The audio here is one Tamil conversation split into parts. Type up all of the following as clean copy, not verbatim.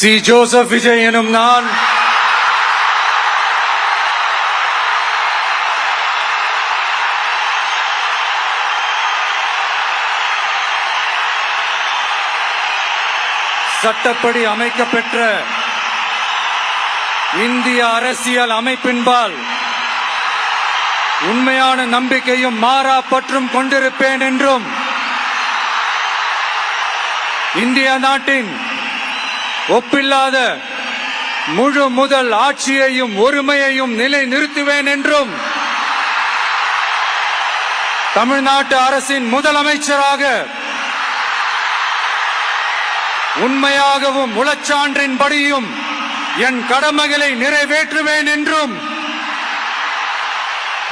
சி. ஜோசப் விஜய் எனும் நான் சட்டப்படி அமைக்கப்பெற்ற இந்திய அரசியல் அமைப்பின்பால் உண்மையான நம்பிக்கையும் மாறா பற்றும் கொண்டிருப்பேன் என்றும் இந்திய நாட்டின் ஒப்பில்லாத முழு முதல் ஆட்சியையும் ஒருமையையும் நிலை நிறுத்துவேன் என்றும் தமிழ்நாட்டு அரசின் முதலமைச்சராக உண்மையாகவும் உளச்சான்றின்படியும் என் கடமைகளை நிறைவேற்றுவேன் என்றும்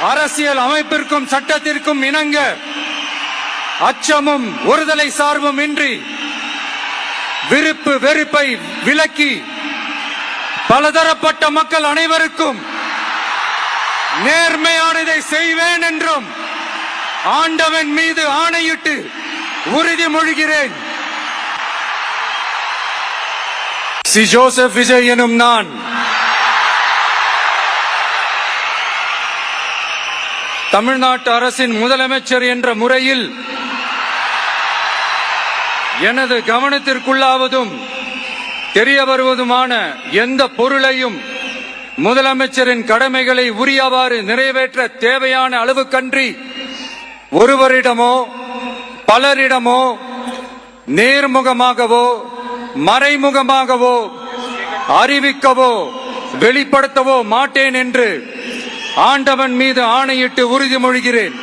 அரசியல் அமைப்பிற்கும் சட்டத்திற்கும் இணங்க அச்சமும் ஒருதலை சார்பும் இன்றி விருப்பு வெறுப்பை விலக்கி பலதரப்பட்ட மக்கள் அனைவருக்கும் நேர்மையானதை செய்வேன் என்றும் ஆண்டவன் மீது ஆணையிட்டு உறுதிமொழிகிறேன். சி. ஜோசப் விஜய் எனும் நான் தமிழ்நாட்டு அரசின் முதலமைச்சர் என்ற முறையில் எனது கவனத்திற்குள்ளாவதும் தெரிய வருவதுமான எந்த பொருளையும் முதலமைச்சரின் கடமைகளை உரியவாறு நிறைவேற்ற தேவையான அளவுக்கன்றி ஒருவரிடமோ பலரிடமோ நேர்முகமாகவோ மறைமுகமாகவோ அறிவிக்கவோ வெளிப்படுத்தவோ மாட்டேன் என்று ஆண்டவன் மீது ஆணையிட்டு உறுதிமொழிகிறேன்.